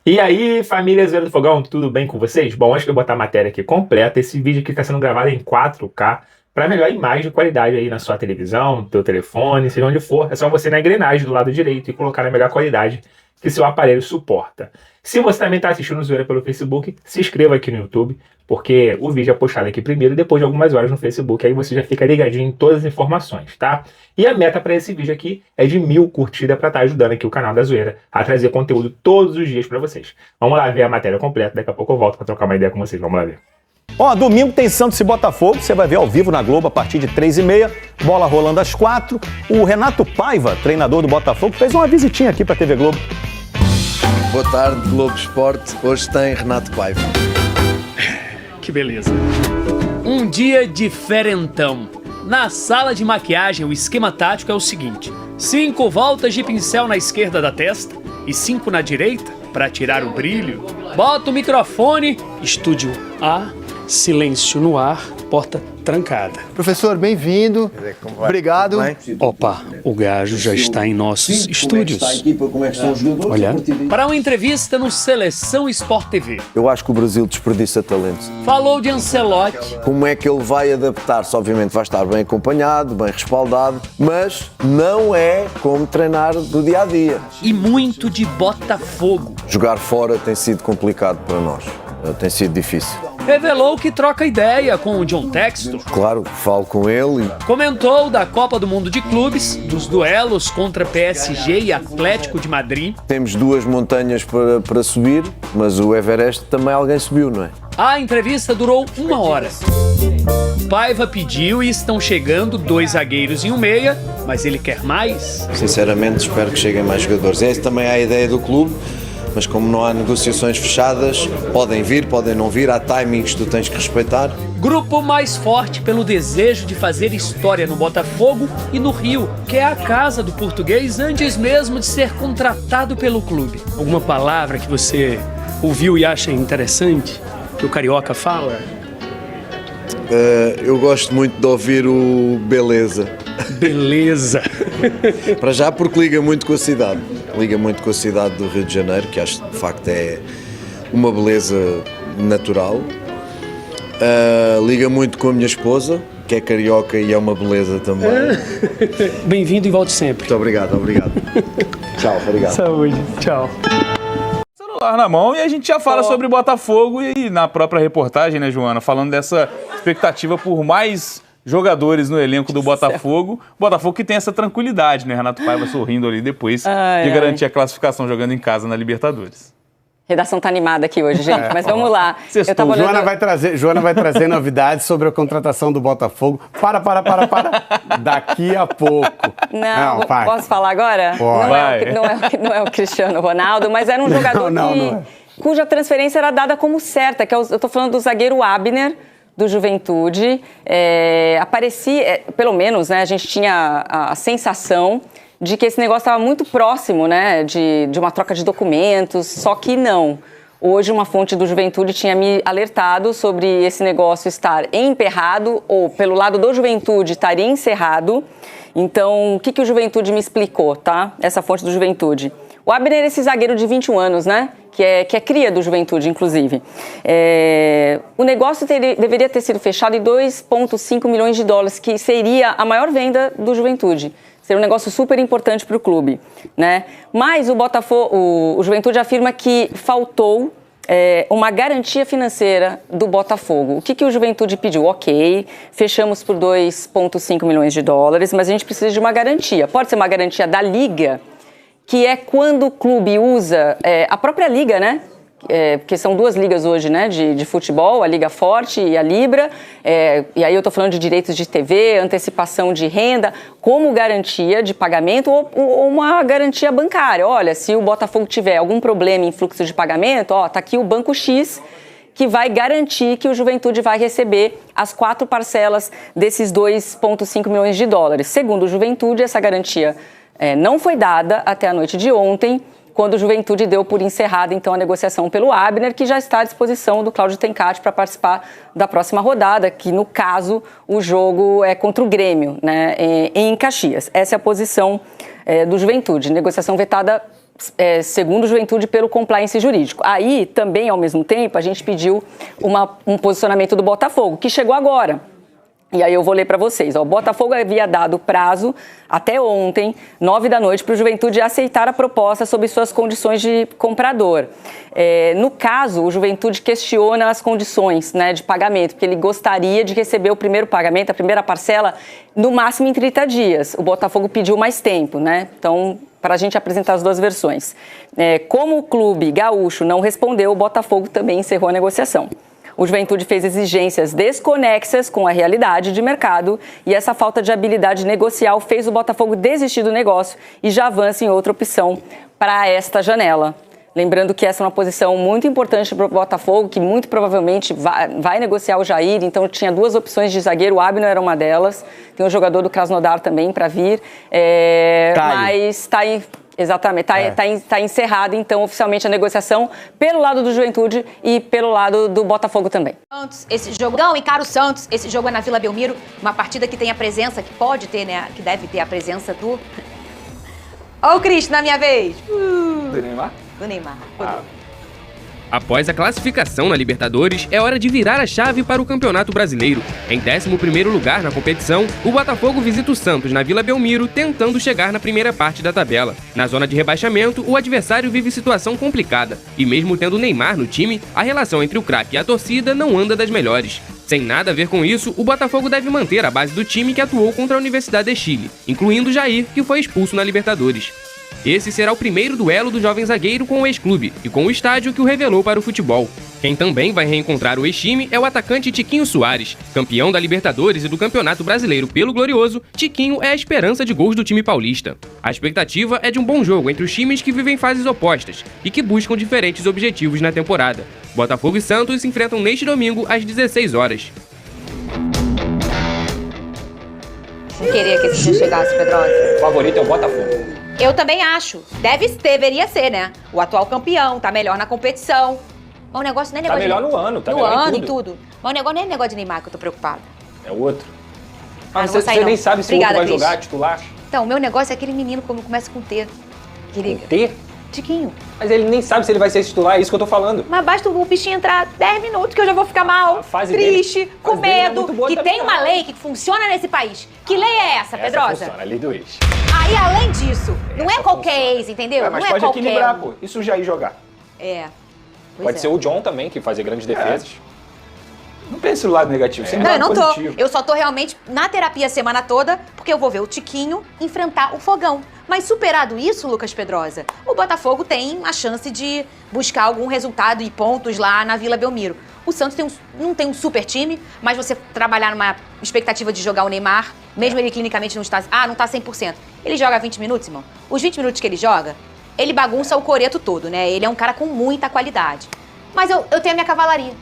E aí, família Zoeira do Fogão, tudo bem com vocês? Bom, antes de eu botar a matéria aqui completa, esse vídeo aqui está sendo gravado em 4K para melhor imagem de qualidade aí na sua televisão, no teu telefone, seja onde for. É só você ir na engrenagem do lado direito e colocar na melhor qualidade que seu aparelho suporta. Se você também está assistindo o Zoeira pelo Facebook, se inscreva aqui no YouTube, porque o vídeo é postado aqui primeiro e depois de algumas horas no Facebook, aí você já fica ligadinho em todas as informações, tá? E a meta para esse vídeo aqui é de 1000 curtidas para estar ajudando aqui o canal da Zoeira a trazer conteúdo todos os dias para vocês. Vamos lá ver a matéria completa, daqui a pouco eu volto para trocar uma ideia com vocês, vamos lá ver. Domingo tem Santos e Botafogo, você vai ver ao vivo na Globo a partir de 3h30, bola rolando às 4. O Renato Paiva, treinador do Botafogo, fez uma visitinha aqui para a TV Globo. Boa tarde, Globo Esporte. Hoje tem Renato Paiva. Que beleza. Um dia diferentão. Na sala de maquiagem, o esquema tático é o seguinte: 5 voltas de pincel na esquerda da testa e 5 na direita para tirar o brilho. Bota o microfone, estúdio A, silêncio no ar, porta trancada. Professor, bem-vindo. Obrigado. Opa, o gajo já está em nossos estúdios. Olha, para uma entrevista no Seleção Sport TV. Eu acho que o Brasil desperdiça talentos. Falou de Ancelotti. Como é que ele vai adaptar-se? Obviamente vai estar bem acompanhado, bem respaldado, mas não é como treinar do dia-a-dia. E muito de Botafogo. Jogar fora tem sido complicado para nós. Tem sido difícil. Revelou que troca ideia com o John Textor. Claro, falo com ele. Comentou da Copa do Mundo de Clubes, dos duelos contra PSG e Atlético de Madrid. Temos 2 montanhas para subir, mas o Everest também alguém subiu, não é? A entrevista durou 1 hora. Paiva pediu e estão chegando 2 zagueiros e um meia, mas ele quer mais. Sinceramente, espero que cheguem mais jogadores. Essa também é a ideia do clube. Mas como não há negociações fechadas, podem vir, podem não vir, há timings que tu tens que respeitar. Grupo mais forte pelo desejo de fazer história no Botafogo e no Rio, que é a casa do português antes mesmo de ser contratado pelo clube. Alguma palavra que você ouviu e acha interessante, que o carioca fala? Eu gosto muito de ouvir o beleza. Beleza. Para já porque liga muito com a cidade. Liga muito com a cidade do Rio de Janeiro, que acho que de facto é uma beleza natural. Liga muito com a minha esposa, que é carioca e é uma beleza também. Bem-vindo e volte sempre. Muito obrigado. Tchau, obrigado. Saúde, tchau. Celular na mão e a gente já fala sobre Botafogo e na própria reportagem, né, Joana? Falando dessa expectativa por mais jogadores no elenco do Botafogo. Botafogo que tem essa tranquilidade, né? Renato Paiva sorrindo ali depois de garantir a classificação jogando em casa na Libertadores. Redação tá animada aqui hoje, gente, mas vamos lá. Joana vai trazer novidades sobre a contratação do Botafogo. Para. Daqui a pouco. Não, posso falar agora? Não é o Cristiano Ronaldo, mas era um jogador cuja transferência era dada como certa, que eu tô falando do zagueiro Abner, do Juventude. Aparecia, pelo menos, né, a gente tinha a sensação de que esse negócio estava muito próximo, né, de uma troca de documentos, só que não. Hoje uma fonte do Juventude tinha me alertado sobre esse negócio estar emperrado, ou pelo lado do Juventude estaria encerrado. Então, o que o Juventude me explicou, tá? Essa fonte do Juventude. O Abner é esse zagueiro de 21 anos, né? Que é cria do Juventude, inclusive. O negócio deveria ter sido fechado em 2,5 milhões de dólares, que seria a maior venda do Juventude. Seria um negócio super importante para o clube, né? Mas o Juventude afirma que faltou uma garantia financeira do Botafogo. O que o Juventude pediu? Ok, fechamos por 2,5 milhões de dólares, mas a gente precisa de uma garantia. Pode ser uma garantia da Liga, que é quando o clube usa a própria Liga, né? Porque são 2 ligas hoje, né, de futebol, a Liga Forte e a Libra, e aí eu estou falando de direitos de TV, antecipação de renda, como garantia de pagamento ou uma garantia bancária. Olha, se o Botafogo tiver algum problema em fluxo de pagamento, tá aqui o Banco X, que vai garantir que o Juventude vai receber as 4 parcelas desses 2,5 milhões de dólares. Segundo o Juventude, essa garantia não foi dada até a noite de ontem, quando o Juventude deu por encerrada, então, a negociação pelo Abner, que já está à disposição do Cláudio Tencati para participar da próxima rodada, que, no caso, o jogo é contra o Grêmio, né, em Caxias. Essa é a posição do Juventude. Negociação vetada segundo Juventude, pelo compliance jurídico. Aí, também, ao mesmo tempo, a gente pediu um posicionamento do Botafogo, que chegou agora. E aí eu vou ler para vocês. O Botafogo havia dado prazo até ontem, 9 da noite, para o Juventude aceitar a proposta sob suas condições de comprador. No caso, o Juventude questiona as condições, né, de pagamento, porque ele gostaria de receber o primeiro pagamento, a primeira parcela, no máximo em 30 dias. O Botafogo pediu mais tempo, né? Então, para a gente apresentar as duas versões. Como o clube gaúcho não respondeu, o Botafogo também encerrou a negociação. O Juventude fez exigências desconexas com a realidade de mercado e essa falta de habilidade negocial fez o Botafogo desistir do negócio e já avança em outra opção para esta janela. Lembrando que essa é uma posição muito importante para o Botafogo, que muito provavelmente vai negociar o Jair, então tinha duas opções de zagueiro, o Abner era uma delas, tem um jogador do Krasnodar também para vir, mas está aí. Exatamente, está encerrada então oficialmente a negociação pelo lado do Juventude e pelo lado do Botafogo também. Santos, esse jogo não encara o Santos, esse jogo é na Vila Belmiro, uma partida que tem a presença, que pode ter, né, que deve ter a presença do... Ó o Cristo, na minha vez! Do Neymar? Do Neymar. Após a classificação na Libertadores, é hora de virar a chave para o Campeonato Brasileiro. Em 11º lugar na competição, o Botafogo visita o Santos na Vila Belmiro, tentando chegar na primeira parte da tabela. Na zona de rebaixamento, o adversário vive situação complicada, e mesmo tendo Neymar no time, a relação entre o craque e a torcida não anda das melhores. Sem nada a ver com isso, o Botafogo deve manter a base do time que atuou contra a Universidade de Chile, incluindo Jair, que foi expulso na Libertadores. Esse será o primeiro duelo do jovem zagueiro com o ex-clube e com o estádio que o revelou para o futebol. Quem também vai reencontrar o ex-time é o atacante Tiquinho Soares. Campeão da Libertadores e do Campeonato Brasileiro pelo Glorioso, Tiquinho é a esperança de gols do time paulista. A expectativa é de um bom jogo entre os times que vivem fases opostas e que buscam diferentes objetivos na temporada. Botafogo e Santos se enfrentam neste domingo às 16 horas. Não queria que esse dia chegasse, Pedrosa. O favorito é o Botafogo. Eu também acho. Deveria ser, né? O atual campeão, tá melhor na competição. Mas o negócio não é negócio melhor no ano, tá no melhor ano em tudo. Mas o negócio não é negócio de Neymar que eu tô preocupada. É o outro. Não você vou sair, nem não. sabe se Obrigada, o outro vai Cris. jogar titular. Então, o meu negócio é aquele menino que começa com T. Com T? Tiquinho. Mas ele nem sabe se ele vai ser titular, é isso que eu tô falando. Mas basta o bichinho entrar 10 minutos que eu já vou ficar mal, triste, com medo. Que tem uma lei que funciona nesse país. Que lei é essa, Pedrosa? Funciona, a lei do ex. Aí, além disso, não é qualquer ex, entendeu? Mas não pode é qualquer equilibrar, pô. E se o Jair jogar? Pode ser o John também, que fazia grandes defesas. Não pense no lado negativo, sempre Não, eu lado não positivo. tô. Eu só tô realmente na terapia a semana toda, porque eu vou ver o Tiquinho enfrentar o Fogão. Mas superado isso, Lucas Pedrosa, o Botafogo tem a chance de buscar algum resultado e pontos lá na Vila Belmiro. O Santos não tem um super time, mas você trabalhar numa expectativa de jogar o Neymar, mesmo ele clinicamente não está 100%. Ele joga 20 minutos, irmão. Os 20 minutos que ele joga, ele bagunça o coreto todo, né? Ele é um cara com muita qualidade. Mas eu tenho a minha cavalaria.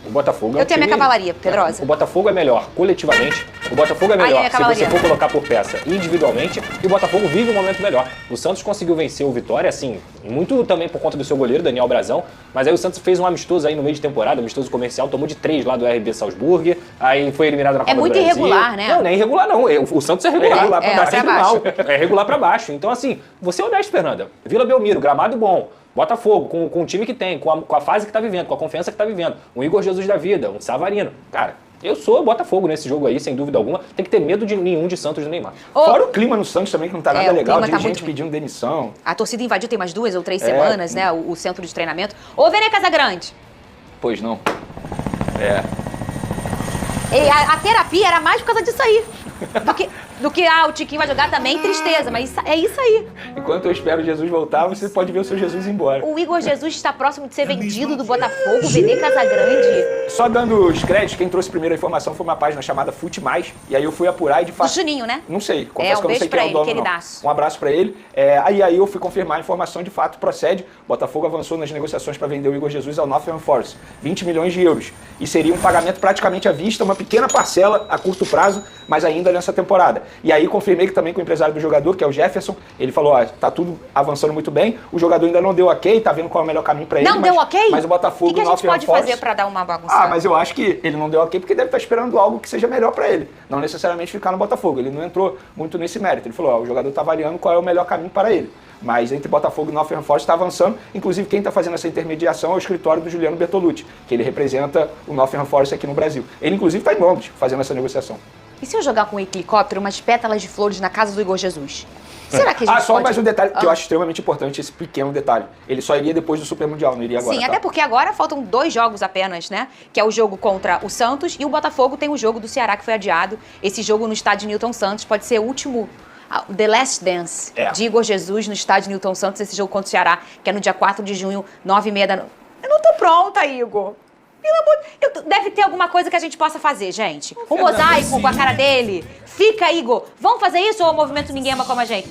O Botafogo Eu tenho a minha cavalaria, Pedrosa. O Botafogo é melhor coletivamente. O Botafogo é melhor se você for colocar por peça individualmente. E o Botafogo vive um momento melhor. O Santos conseguiu vencer o Vitória, assim, muito também por conta do seu goleiro, Daniel Brazão. Mas aí o Santos fez um amistoso aí no meio de temporada, um amistoso comercial, tomou de 3 lá do RB Salzburg. Aí foi eliminado na Copa do Brasil. É muito irregular, né? Não, nem irregular não. O Santos é regular. Tá sempre baixo. mal. É regular pra baixo. Então, assim, você é honesto, Fernanda. Vila Belmiro, gramado bom. Botafogo, com o time que tem, com a fase que tá vivendo, com a confiança que tá vivendo. Um Igor Jesus da vida, um Savarino. Cara, eu sou Botafogo nesse jogo aí, sem dúvida alguma. Tem que ter medo de nenhum de Santos e do Neymar. Fora o clima no Santos também, que não tá nada legal. Tem Gente pedindo demissão. A torcida invadiu tem umas 2 ou 3 semanas, né? O centro de treinamento. Ô, Vene Casagrande. Pois não. E a terapia era mais por causa disso aí. Do que o Tiquinho vai jogar também, tristeza. Mas é isso aí. Enquanto eu espero Jesus voltar, você pode ver o seu Jesus ir embora. O Igor Jesus está próximo de ser vendido do Botafogo, Vene Casagrande. Só dando os créditos, quem trouxe primeiro a informação foi uma página chamada Fute Mais. E aí eu fui apurar e de fato... Do Juninho, né? Não sei, confesso que eu não sei quem é o dono, não. Um abraço pra ele. Aí eu fui confirmar a informação, de fato procede. Botafogo avançou nas negociações para vender o Igor Jesus ao Nottingham Forest. 20 milhões de euros. E seria um pagamento praticamente à vista, uma pequena parcela a curto prazo, mas ainda nessa temporada. E aí confirmei que também com o empresário do jogador, que é o Jefferson, ele falou, tá tudo avançando muito bem, o jogador ainda não deu ok, tá vendo qual é o melhor caminho pra ele. Não deu ok? Mas o Botafogo... O que a gente pode fazer pra dar uma bagunçada? Mas eu acho que ele não deu ok porque deve estar esperando algo que seja melhor pra ele. Não necessariamente ficar no Botafogo. Ele não entrou muito nesse mérito. Ele falou, o jogador tá avaliando qual é o melhor caminho para ele. Mas entre Botafogo e Nottingham Forest está avançando. Inclusive, quem está fazendo essa intermediação é o escritório do Juliano Bertolucci, que ele representa o Nottingham Forest aqui no Brasil. Ele, inclusive, está em Londres fazendo essa negociação. E se eu jogar com um helicóptero umas pétalas de flores na casa do Igor Jesus? Será que a gente só pode... mais um detalhe que eu acho extremamente importante, esse pequeno detalhe. Ele só iria depois do Super Mundial, não iria agora. Sim, até porque agora faltam 2 jogos apenas, né? Que é o jogo contra o Santos e o Botafogo tem o jogo do Ceará que foi adiado. Esse jogo no estádio Newton Santos pode ser o último... The Last Dance, de Igor Jesus no estádio Newton Santos, esse jogo contra o Ceará, que é no dia 4 de junho, 9h30 da noite. Eu não tô pronta, Igor. Pelo amor... Deve ter alguma coisa que a gente possa fazer, gente. Um mosaico com a cara dele. Fica, Igor. Vamos fazer isso ou o movimento Ninguém Ama Como a Gente?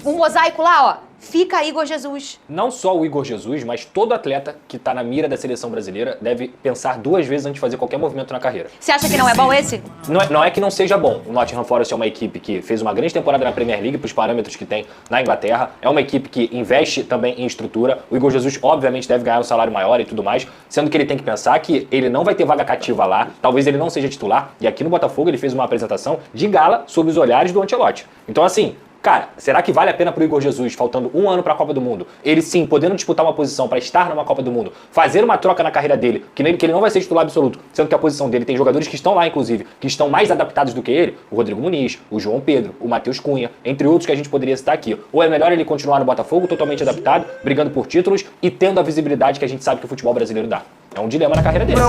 Um mosaico lá, ó. Fica Igor Jesus. Não só o Igor Jesus, mas todo atleta que tá na mira da seleção brasileira deve pensar 2 vezes antes de fazer qualquer movimento na carreira. Você acha que não é bom esse? Não é que não seja bom. O Nottingham Forest é uma equipe que fez uma grande temporada na Premier League, pros parâmetros que tem na Inglaterra. É uma equipe que investe também em estrutura. O Igor Jesus, obviamente, deve ganhar um salário maior e tudo mais, sendo que ele tem que pensar que ele não vai ter vaga cativa lá, talvez ele não seja titular. E aqui no Botafogo ele fez uma apresentação de gala sob os olhares do Ancelotti. Então, assim... Cara, será que vale a pena pro Igor Jesus, faltando 1 ano pra Copa do Mundo, ele sim, podendo disputar uma posição pra estar numa Copa do Mundo, fazer uma troca na carreira dele, que ele não vai ser titular absoluto, sendo que a posição dele tem jogadores que estão lá, inclusive, que estão mais adaptados do que ele, o Rodrigo Muniz, o João Pedro, o Matheus Cunha, entre outros que a gente poderia citar aqui. Ou é melhor ele continuar no Botafogo, totalmente adaptado, brigando por títulos e tendo a visibilidade que a gente sabe que o futebol brasileiro dá. É um dilema na carreira dele.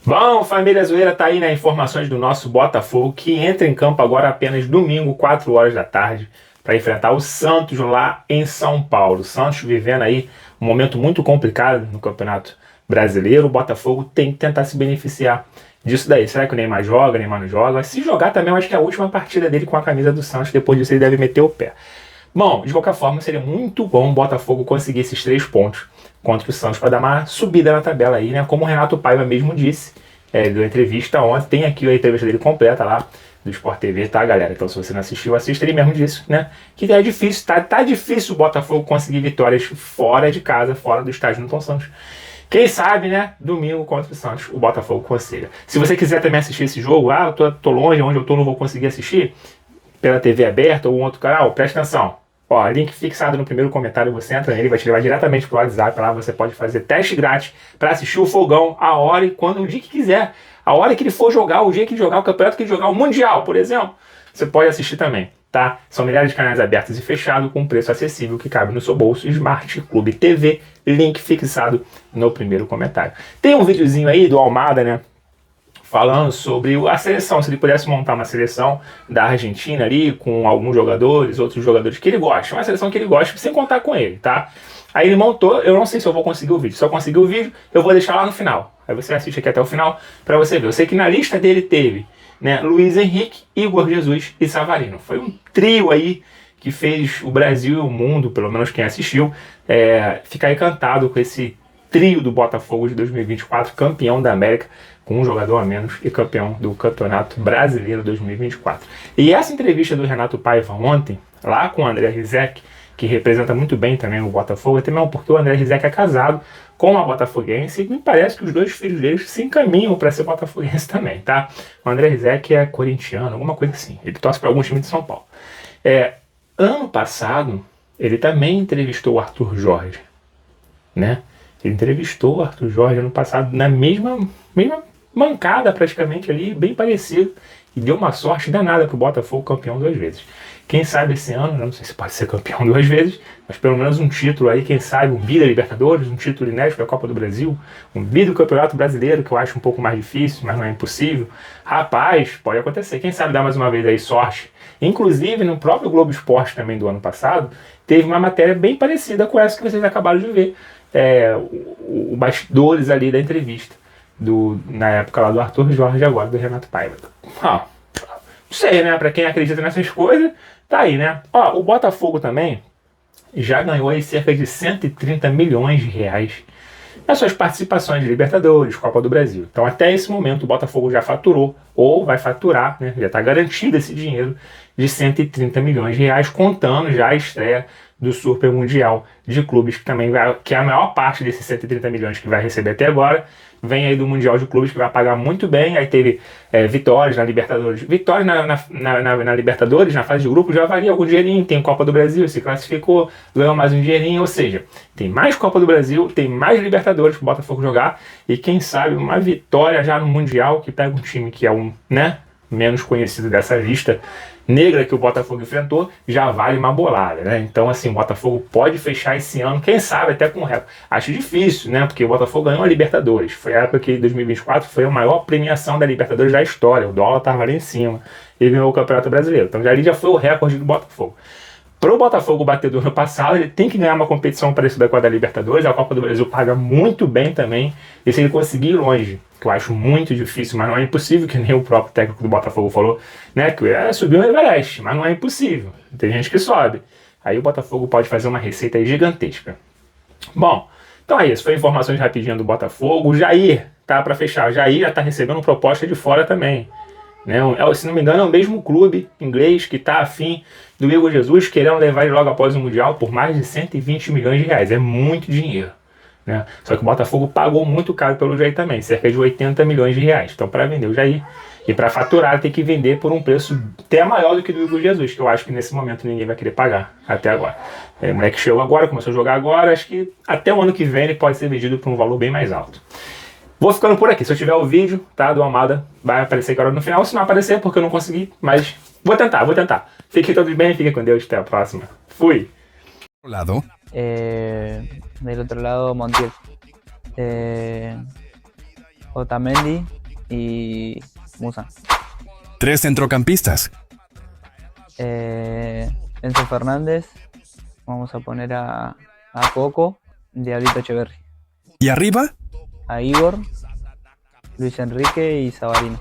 Bom, família Zoeira, tá aí, né, informações do nosso Botafogo, que entra em campo agora apenas domingo, 4 horas da tarde, para enfrentar o Santos lá em São Paulo. O Santos vivendo aí um momento muito complicado no Campeonato Brasileiro. O Botafogo tem que tentar se beneficiar disso daí. Será que o Neymar joga, o Neymar não joga? Se jogar também, eu acho que é a última partida dele com a camisa do Santos. Depois disso ele deve meter o pé. Bom, de qualquer forma, seria muito bom o Botafogo conseguir esses 3 pontos contra o Santos para dar uma subida na tabela aí, né? Como o Renato Paiva mesmo disse, deu entrevista ontem. Tem aqui a entrevista dele completa lá do Sport TV, tá, galera? Então, se você não assistiu, assista. Ele mesmo disse, né? Que é difícil, tá difícil o Botafogo conseguir vitórias fora de casa, fora do estádio Newton Santos. Quem sabe, né? Domingo contra o Santos, o Botafogo consiga. Se você quiser também assistir esse jogo, eu tô longe, onde eu tô não vou conseguir assistir, pela TV aberta ou um outro canal, presta atenção. Ó, link fixado no primeiro comentário, você entra nele, vai te levar diretamente pro WhatsApp, lá você pode fazer teste grátis para assistir o Fogão a hora e quando, o dia que quiser. A hora que ele for jogar, o dia que ele jogar, o campeonato que ele jogar, o Mundial, por exemplo, você pode assistir também, tá? São milhares de canais abertos e fechados com preço acessível que cabe no seu bolso. Smart Clube TV, link fixado no primeiro comentário. Tem um videozinho aí do Almada, né? Falando sobre a seleção, se ele pudesse montar uma seleção da Argentina ali, com alguns jogadores, outros jogadores que ele gosta, uma seleção que ele gosta, sem contar com ele, tá? Aí ele montou, eu não sei se eu vou conseguir o vídeo, se eu conseguir o vídeo, eu vou deixar lá no final. Aí você assiste aqui até o final pra você ver. Eu sei que na lista dele teve, né, Luiz Henrique, Igor Jesus e Savarino. Foi um trio aí que fez o Brasil e o mundo, pelo menos quem assistiu, ficar encantado com esse trio do Botafogo de 2024, campeão da América, com um jogador a menos e campeão do Campeonato Brasileiro 2024. E essa entrevista do Renato Paiva ontem, lá com o André Rizek, que representa muito bem também o Botafogo, até mesmo porque o André Rizek é casado com uma botafoguense e me parece que os 2 filhos deles se encaminham para ser botafoguense também, tá? O André Rizek é corintiano, alguma coisa assim. Ele torce para algum time de São Paulo. Ano passado, ele também entrevistou o Arthur Jorge, né? Ele entrevistou o Arthur Jorge ano passado na mesma mancada praticamente ali, bem parecido, e deu uma sorte danada pro Botafogo, campeão 2 vezes. Quem sabe esse ano, não sei se pode ser campeão 2 vezes, mas pelo menos um título aí, quem sabe um bi da Libertadores, um título inédito da Copa do Brasil, um bi do Campeonato Brasileiro, que eu acho um pouco mais difícil, mas não é impossível. Rapaz, pode acontecer. Quem sabe dar mais uma vez aí sorte. Inclusive, no próprio Globo Esporte também do ano passado, teve uma matéria bem parecida com essa que vocês acabaram de ver. O bastidores ali da entrevista, na época lá do Arthur Jorge, agora do Renato Paiva. Não sei, né? Pra quem acredita nessas coisas, tá aí, né? O Botafogo também já ganhou aí cerca de 130 milhões de reais nas suas participações de Libertadores, Copa do Brasil. Então até esse momento o Botafogo já faturou, ou vai faturar, né? Já está garantido esse dinheiro de 130 milhões de reais, contando já a estreia do Super Mundial de Clubes, que também que é a maior parte desses 130 milhões que vai receber até agora, vem aí do Mundial de Clubes, que vai pagar muito bem. Aí teve vitórias na Libertadores. Vitórias na Libertadores, na fase de grupo, já valia algum dinheirinho. Tem Copa do Brasil, se classificou, ganhou mais um dinheirinho. Ou seja, tem mais Copa do Brasil, tem mais Libertadores pro Botafogo jogar. E quem sabe uma vitória já no Mundial, que pega um time que é menos conhecido dessa lista negra que o Botafogo enfrentou, já vale uma bolada, né? Então, assim, o Botafogo pode fechar esse ano, quem sabe até com recorde. Acho difícil, né? Porque o Botafogo ganhou a Libertadores. Foi a época que 2024 foi a maior premiação da Libertadores da história. O dólar estava ali em cima. Ele ganhou o Campeonato Brasileiro. Então, ali já foi o recorde do Botafogo. Para o Botafogo bater do ano passado, ele tem que ganhar uma competição parecida com a da Libertadores. A Copa do Brasil paga muito bem também. E se ele conseguir ir longe, que eu acho muito difícil, mas não é impossível, que nem o próprio técnico do Botafogo falou, né? Que subiu o Everest, mas não é impossível. Tem gente que sobe. Aí o Botafogo pode fazer uma receita aí gigantesca. Bom, então é isso. Foi informações rapidinho do Botafogo. O Jair, tá para fechar. O Jair já está recebendo proposta de fora também. Né? Se não me engano, é o mesmo clube inglês que está afim do Igor Jesus, querendo levar ele logo após o Mundial por mais de 120 milhões de reais. É muito dinheiro. Né? Só que o Botafogo pagou muito caro pelo Jair também, cerca de 80 milhões de reais. Então, para vender o Jair e para faturar, tem que vender por um preço até maior do que do Igor Jesus, que eu acho que nesse momento ninguém vai querer pagar até agora. O moleque chegou agora, começou a jogar agora, acho que até o ano que vem ele pode ser vendido por um valor bem mais alto. Vou ficando por aqui. Se eu tiver o vídeo, tá, do Almada, vai aparecer agora no final. Se não aparecer, porque eu não consegui, mas vou tentar. Fiquem todos bem, fiquem com Deus, até a próxima. Fui! Del otro lado, Montiel, Otamendi y Musa. 3 centrocampistas. Enzo Fernández, vamos a poner a Coco, Diablito Echeverri. ¿Y arriba? A Igor, Luis Enrique y Savarino.